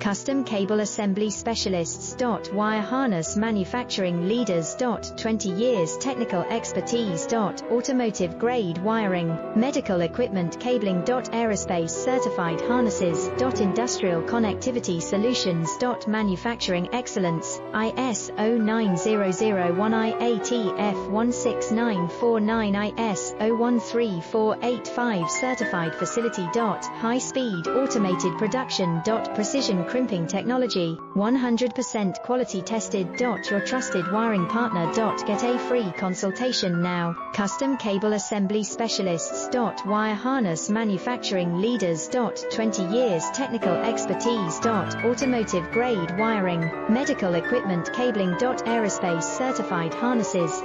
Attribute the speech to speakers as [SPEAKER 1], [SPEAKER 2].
[SPEAKER 1] Custom Cable Assembly Specialists. Wire Harness Manufacturing Leaders. 20 years technical expertise. Automotive grade wiring, medical equipment cabling. Aerospace certified harnesses. Industrial connectivity solutions. Manufacturing excellence, ISO 9001 IATF 16949 ISO 13485 certified facility. High speed automated production. Precision crimping technology, 100% quality tested. Your trusted wiring partner. Get a free consultation now. Custom Cable Assembly Specialists. Wire Harness Manufacturing Leaders. 20 years technical expertise. Automotive grade wiring, medical equipment cabling. Aerospace certified harnesses.